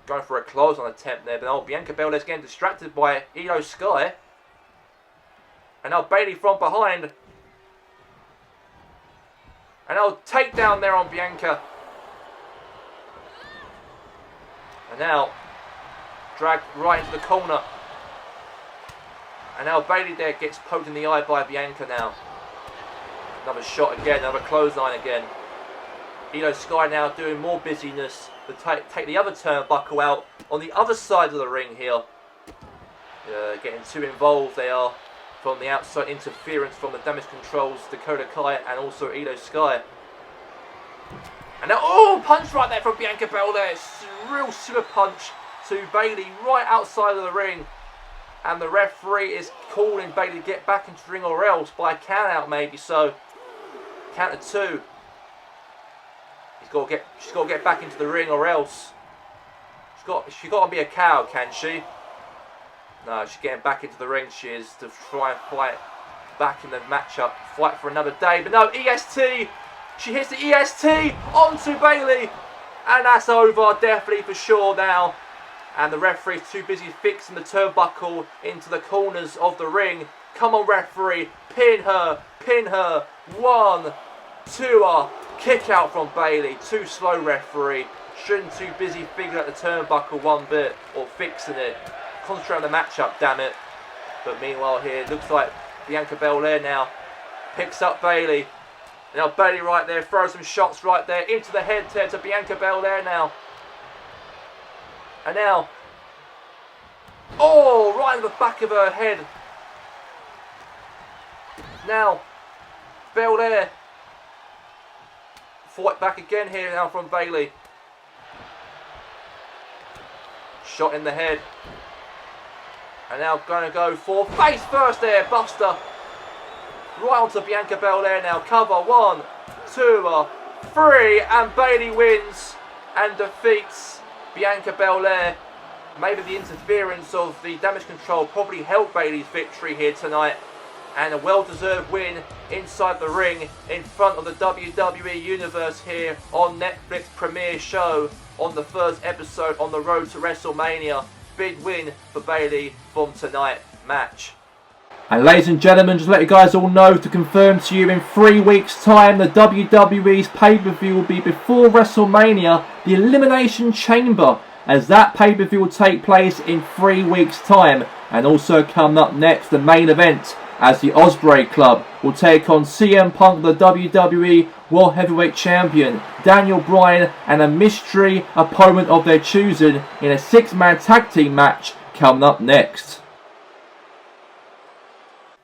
Going for a close on attempt there. But now Bianca Belair's getting distracted by Io Sky. And now Bayley from behind. And now takedown there on Bianca. And now dragged right into the corner. And now Bayley there gets poked in the eye by Bianca now. Another shot again, another clothesline again. Io Sky now doing more busyness to take the other turnbuckle out on the other side of the ring here. Getting too involved they are from the outside interference from the Damage Control's Dakota Kai and also Io Sky. And now, oh, punch right there from Bianca Belair. Real super punch to Bayley right outside of the ring. And the referee is calling Bayley to get back into the ring or else by a count out maybe so. Count of 2. She's got to get back into the ring or else. She's got to be a cow, can she? No, she's getting back into the ring. She is to try and fight back in the matchup, fight for another day. But no, EST. She hits the EST onto Bayley, and that's over definitely for sure now. And the referee's too busy fixing the turnbuckle into the corners of the ring. Come on, referee, pin her, pin her. 1, 2, kick out from Bayley. Too slow, referee. Shouldn't too busy figuring out the turnbuckle one bit or fixing it. Concentrate on the matchup, damn it. But meanwhile here, it looks like Bianca Belair now picks up Bayley. Now Bayley right there, throws some shots right there into the head there to Bianca Belair now. And now, oh, right in the back of her head. Now, Belair. Fight back again here now from Bayley. Shot in the head. And now going to go for face first there, Buster. Right onto Bianca Belair now. Cover 1, 2, 3, and Bayley wins and defeats Bianca Belair. Maybe the interference of the Damage Control probably helped Bayley's victory here tonight. And a well-deserved win inside the ring in front of the WWE Universe here on Netflix premiere show on the first episode on the road to WrestleMania. Big win for Bayley from tonight's match. And ladies and gentlemen, just to let you guys all know, to confirm to you, in 3 weeks time the WWE's pay-per-view will be before WrestleMania, the Elimination Chamber, as that pay-per-view will take place in 3 weeks time. And also coming up next, the main event, as the Ospreay Club will take on CM Punk, the WWE World Heavyweight Champion, Daniel Bryan, and a mystery opponent of their choosing in a 6-man tag team match coming up next.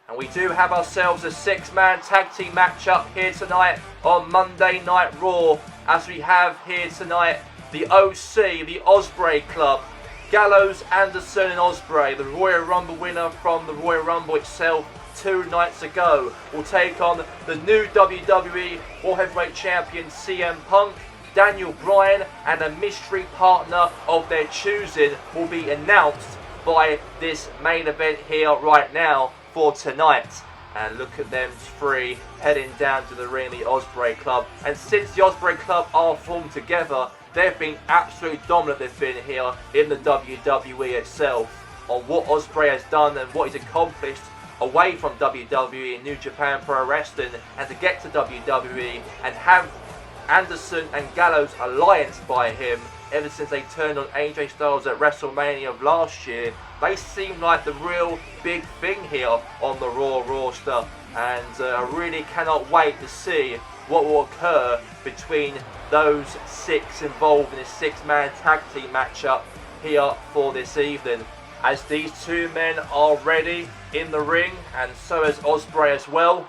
And we do have ourselves a 6-man tag team matchup here tonight on Monday Night Raw, as we have here tonight the OC, the Ospreay Club, Gallows, Anderson and Ospreay, the Royal Rumble winner from the Royal Rumble itself 2 nights ago, will take on the new WWE World Heavyweight Champion CM Punk. Daniel Bryan and a mystery partner of their choosing will be announced by this main event here right now for tonight. And look at them 3 heading down to the ring, the Ospreay Club. And since the Ospreay Club are formed together, they've been absolutely dominant. They've been here in the WWE itself on what Ospreay has done and what he's accomplished away from WWE and New Japan Pro Wrestling, and to get to WWE and have Anderson and Gallows alliance by him ever since they turned on AJ Styles at WrestleMania of last year. They seem like the real big thing here on the Raw roster, and I really cannot wait to see what will occur between those 6 involved in this 6-man tag team matchup here for this evening, as these 2 men are ready in the ring, and so is Ospreay as well,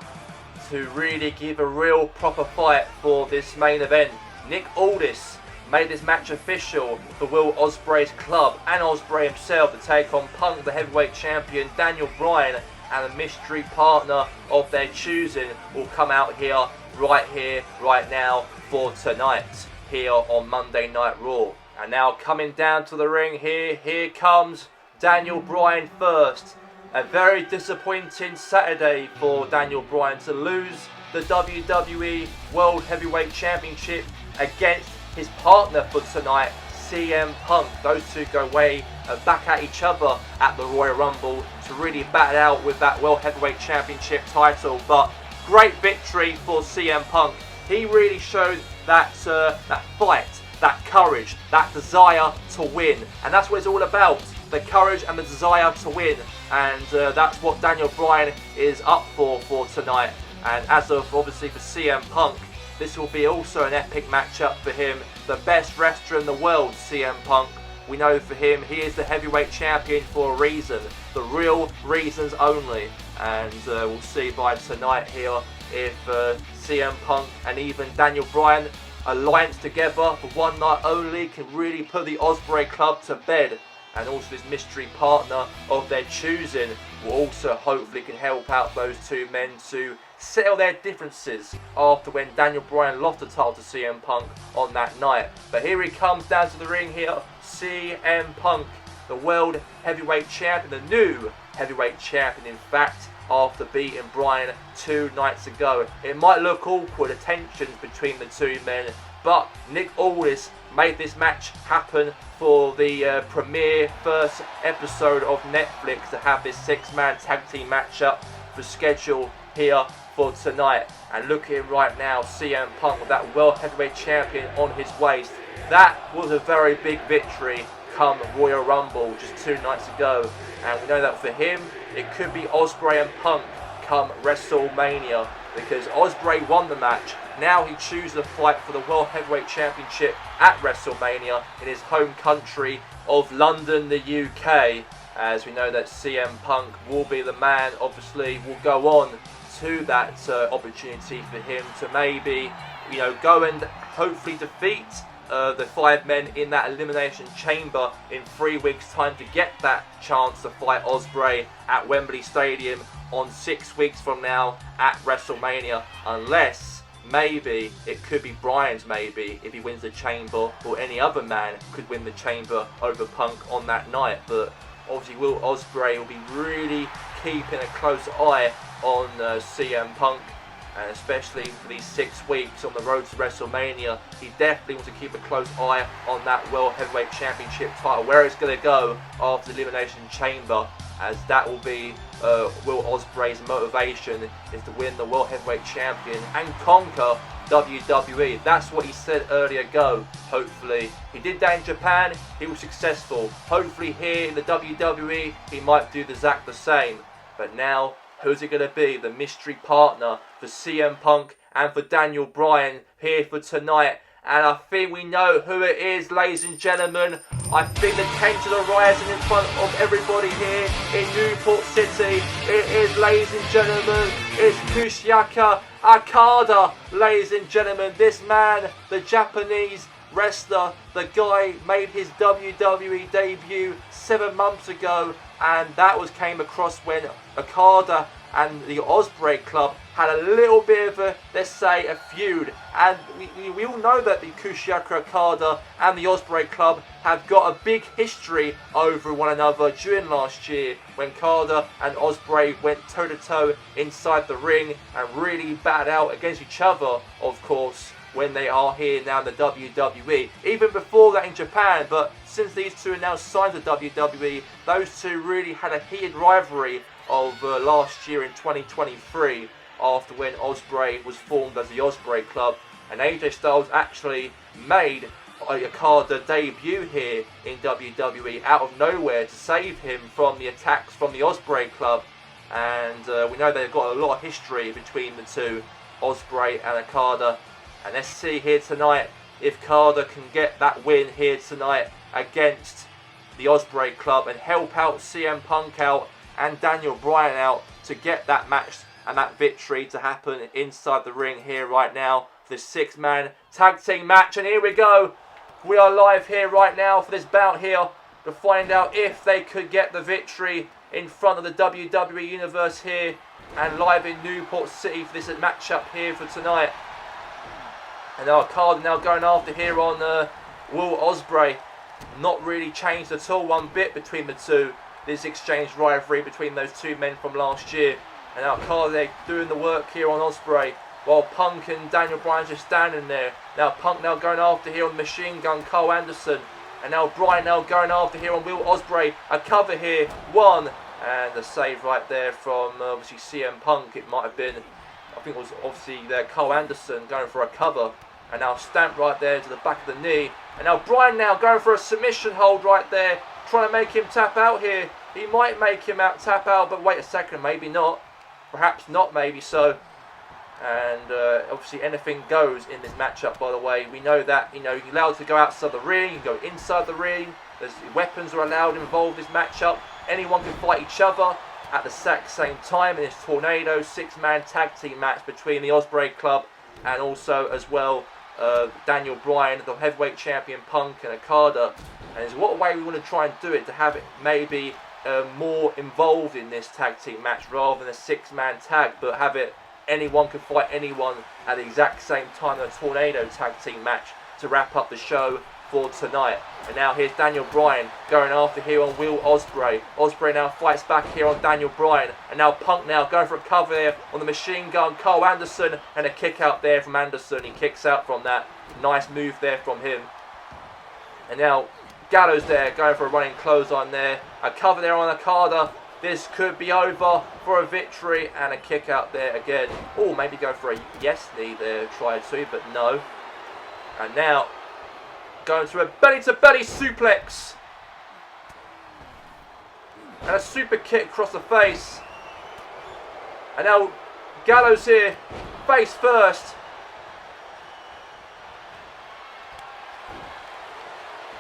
to really give a real proper fight for this main event. Nick Aldis made this match official for Will Ospreay's club and Ospreay himself to take on Punk, the heavyweight champion. Daniel Bryan and a mystery partner of their choosing will come out here, right now for tonight here on Monday Night Raw. And now coming down to the ring here comes Daniel Bryan first. A very disappointing Saturday for Daniel Bryan to lose the WWE World Heavyweight Championship against his partner for tonight, CM Punk. Those 2 go way back at each other at the Royal Rumble to really battle out with that World Heavyweight Championship title. But great victory for CM Punk. He really showed that fight, that courage, that desire to win. And that's what it's all about. The courage and the desire to win. and that's what Daniel Bryan is up for tonight. And as of obviously for CM Punk, this will be also an epic matchup for him. The best wrestler in the world, CM Punk. We know for him, he is the heavyweight champion for a reason. The real reasons only. And we'll see by tonight here if CM Punk and even Daniel Bryan alliance together for one night only can really put the Ospreay Club to bed. And also this mystery partner of their choosing will also hopefully can help out those two men to settle their differences after when Daniel Bryan lost the title to CM Punk on that night. But here he comes down to the ring here, CM Punk, the World Heavyweight Champion, the new Heavyweight Champion in fact, after beating Bryan 2 nights ago. It might look awkward, the tensions between the two men, but Nick Aldis made this match happen for the premiere first episode of Netflix to have this 6-man tag team matchup for schedule here for tonight. And look at him right now, CM Punk with that World Heavyweight Champion on his waist. That was a very big victory come Royal Rumble just 2 nights ago. And we know that for him, it could be Ospreay and Punk come WrestleMania, because Ospreay won the match. Now he chooses to fight for the World Heavyweight Championship at WrestleMania in his home country of London, the UK. As we know that CM Punk will be the man, obviously, will go on to that opportunity for him to maybe, go and hopefully defeat the 5 men in that Elimination Chamber in 3 weeks' time to get that chance to fight Ospreay at Wembley Stadium on 6 weeks from now at WrestleMania, unless maybe it could be Bryan's maybe if he wins the Chamber, or any other man could win the Chamber over Punk on that night. But obviously Will Ospreay will be really keeping a close eye on CM Punk, and especially for these 6 weeks on the road to WrestleMania, he definitely wants to keep a close eye on that World Heavyweight Championship title, where it's going to go after the Elimination Chamber, as that will be Will Ospreay's motivation, is to win the World Heavyweight Champion and conquer WWE. That's what he said earlier ago. Hopefully he did that in Japan, he was successful. Hopefully here in the WWE he might do the exact the same. But now, who's it going to be? The mystery partner for CM Punk and for Daniel Bryan here for tonight. And I think we know who it is, ladies and gentlemen. I think the tensions are rising in front of everybody here in Newport City. It is, ladies and gentlemen, it's Kushiaka Okada, ladies and gentlemen. This man, the Japanese wrestler, the guy made his WWE debut 7 months ago, and that came across when Okada and the Ospreay Club had a little bit of a, let's say, a feud. And we all know that the Kushiaka Okada and the Ospreay Club have got a big history over one another during last year, when Okada and Ospreay went toe-to-toe inside the ring and really battled out against each other, of course, when they are here now in the WWE. Even before that in Japan, but since these two are now signed to WWE, those two really had a heated rivalry of last year in 2023, after when Ospreay was formed as the Ospreay Club, and AJ Styles actually made Okada debut here in WWE out of nowhere to save him from the attacks from the Ospreay Club. And we know they've got a lot of history between the two, Ospreay and Okada. And let's see here tonight if Okada can get that win here tonight against the Ospreay Club and help out CM Punk out and Daniel Bryan out to get that match and that victory to happen inside the ring here right now for this 6-man tag team match. And here we go. We are live here right now for this bout here to find out if they could get the victory in front of the WWE Universe here, and live in Newport City for this matchup here for tonight. And our card now going after here on Will Ospreay. Not really changed at all one bit between the two. This exchange rivalry between those two men from last year. And now Okada doing the work here on Ospreay, while Punk and Daniel Bryan just standing there. Now Punk now going after here on Machine Gun Cole Anderson. And now Bryan now going after here on Will Ospreay. A cover here, 1. And a save right there from obviously CM Punk. It might have been, I think it was obviously there Cole Anderson going for a cover. And now stamp right there to the back of the knee. And now Bryan now going for a submission hold right there trying to make him tap out here. He might make him tap out, but wait a second, maybe not. Perhaps not, maybe so. And obviously anything goes in this matchup, by the way. We know that, you know, you're allowed to go outside the ring, you can go inside the ring. There's weapons are allowed involved in this matchup. Anyone can fight each other at the exact same time in this Tornado 6-man tag team match between the Ospreay Club and also as well Daniel Bryan, the heavyweight champion, Punk and Okada. And it's what way we want to try and do it, to have it maybe more involved in this tag team match rather than a 6-man tag, but have it anyone can fight anyone at the exact same time in a Tornado tag team match to wrap up the show for tonight. And now here's Daniel Bryan going after here on Will Ospreay. Ospreay now fights back here on Daniel Bryan. And now Punk now going for a cover there on the machine gun Carl Anderson. And a kick out there from Anderson. He kicks out from that. Nice move there from him. And now Gallows there going for a running clothesline there. A cover there on Okada. This could be over for a victory, and a kick out there again. Oh, maybe go for a yes knee there, try to, but no. And now, going to a belly-to-belly suplex. And a super kick across the face. And now, Gallows here, face first.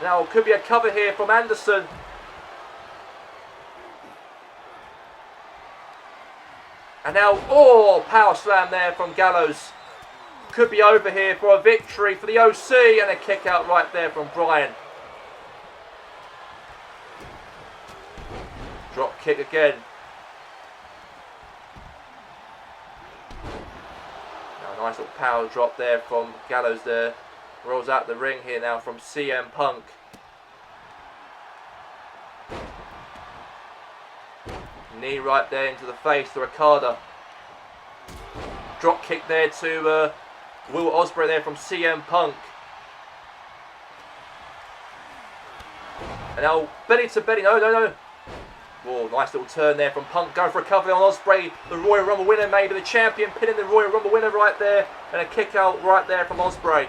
Now, could be a cover here from Anderson. And now, oh, power slam there from Gallows. Could be over here for a victory for the OC, and a kick out right there from Bryan. Drop kick again. Now, nice little power drop there from Gallows there. Rolls out the ring here now from CM Punk. Knee right there into the face to Okada. Drop kick there to Will Ospreay there from CM Punk. And now belly to belly. No. Oh, nice little turn there from Punk. Going for a cover on Ospreay. The Royal Rumble winner, maybe the champion, pinning the Royal Rumble winner right there. And a kick out right there from Ospreay.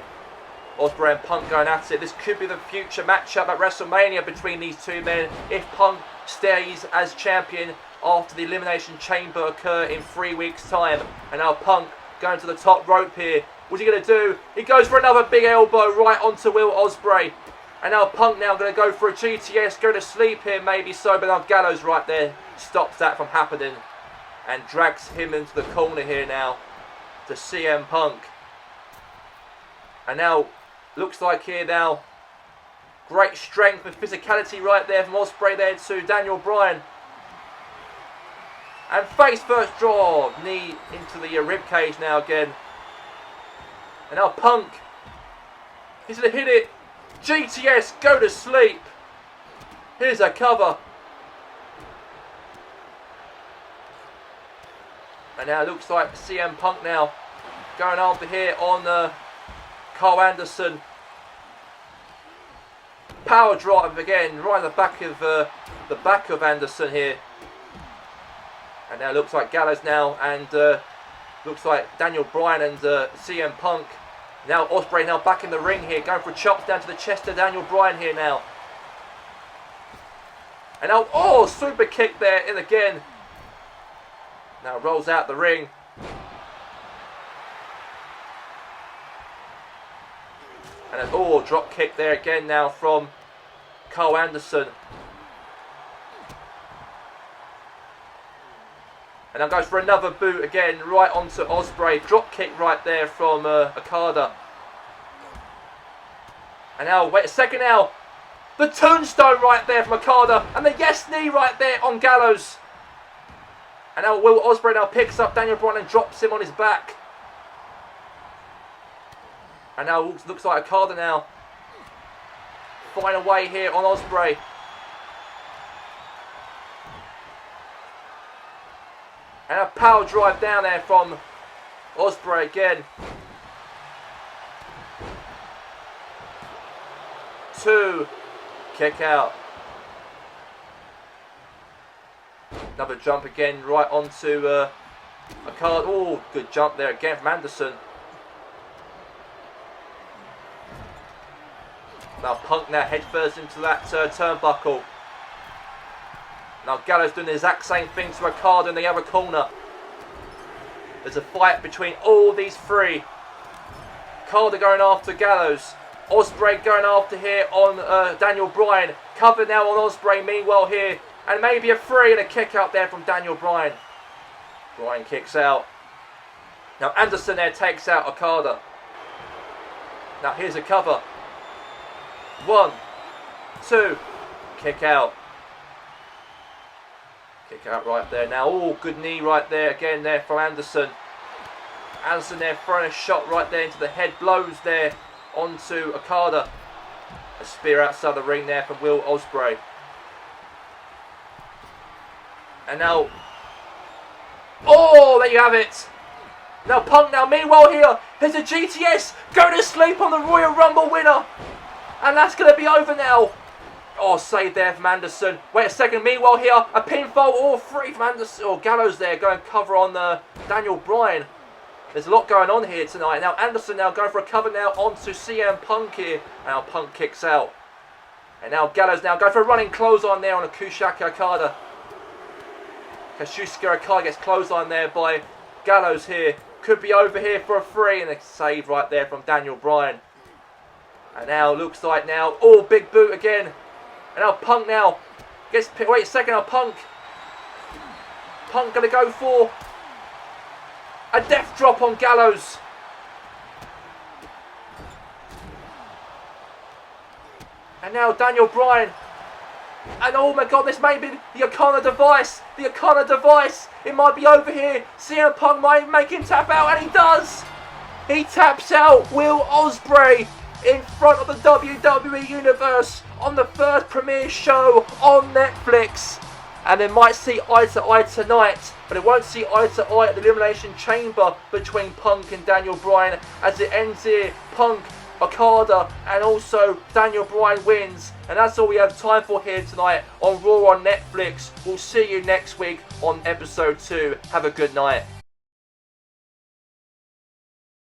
Ospreay and Punk going at it. This could be the future matchup at WrestleMania between these two men if Punk stays as champion after the Elimination Chamber occur in 3 weeks' time. And now Punk going to the top rope here. What's he going to do? He goes for another big elbow right onto Will Ospreay. And now Punk now going to go for a GTS, go to sleep here maybe so, but now Gallows right there stops that from happening and drags him into the corner here now to CM Punk. And now looks like here now great strength and physicality right there from Ospreay there to Daniel Bryan. And face first draw, knee into the rib cage now again. And now Punk, he's going to hit it. GTS, go to sleep. Here's a cover. And now it looks like CM Punk now going after here on Carl Anderson. Power drive again, right in the back of Anderson here. And now it looks like Gallows now, and looks like Daniel Bryan and CM Punk. Now Ospreay now back in the ring here, going for chops down to the chest of Daniel Bryan here now. And now, oh, super kick there in again. Now rolls out the ring. And an, oh, drop kick there again now from Carl Anderson. And now goes for another boot again, right onto Ospreay. Drop kick right there from Okada. And now, wait a second now. The tombstone right there from Okada. And the yes knee right there on Gallows. And now Will Ospreay now picks up Daniel Bryan and drops him on his back. And now looks like Okada now find a way here on Ospreay. And a power drive down there from Ospreay again. 2, kick out. Another jump again, right onto Okada. Oh, good jump there again from Anderson. Now Punk now head first into that turnbuckle. Now Gallows doing the exact same thing to Okada in the other corner. There's a fight between all these three. Okada going after Gallows. Ospreay going after here on Daniel Bryan. Covered now on Ospreay meanwhile here. And maybe a 3 and a kick out there from Daniel Bryan. Bryan kicks out. Now Anderson there takes out Okada. Now here's a cover. 1, 2, kick out. Kick out right there now. Oh, good knee right there again there from Anderson. Anderson there throwing a shot right there into the head. Blows there onto Okada. A spear outside the ring there from Will Ospreay. And now... oh, there you have it. Now Punk now, meanwhile here, here's a GTS. Go to sleep on the Royal Rumble winner. And that's going to be over now. Oh, save there from Anderson. Wait a second. Meanwhile here, a pinfall, all 3 from Anderson. Oh, Gallows there going cover on Daniel Bryan. There's a lot going on here tonight. Now Anderson now going for a cover now onto CM Punk here. Now Punk kicks out. And now Gallows now going for a running clothesline there on a Kushaka Okada. Kazuchika Okada gets clothesline there by Gallows here. Could be over here for a 3 and a save right there from Daniel Bryan. And now looks like now, oh, big boot again. And now Punk now gets, wait a second, now Punk going to go for a death drop on Gallows. And now Daniel Bryan. And oh my god, this may be the Okada device. The Okada device. It might be over here. CM Punk might make him tap out, and he does. He taps out Will Ospreay in front of the WWE Universe on the first premiere show on Netflix. And they might see eye to eye tonight, but it won't see eye to eye at the Elimination Chamber between Punk and Daniel Bryan, as it ends here. Punk, Okada, and also Daniel Bryan wins. And that's all we have time for here tonight on Raw on Netflix. We'll see you next week on episode 2. Have a good night.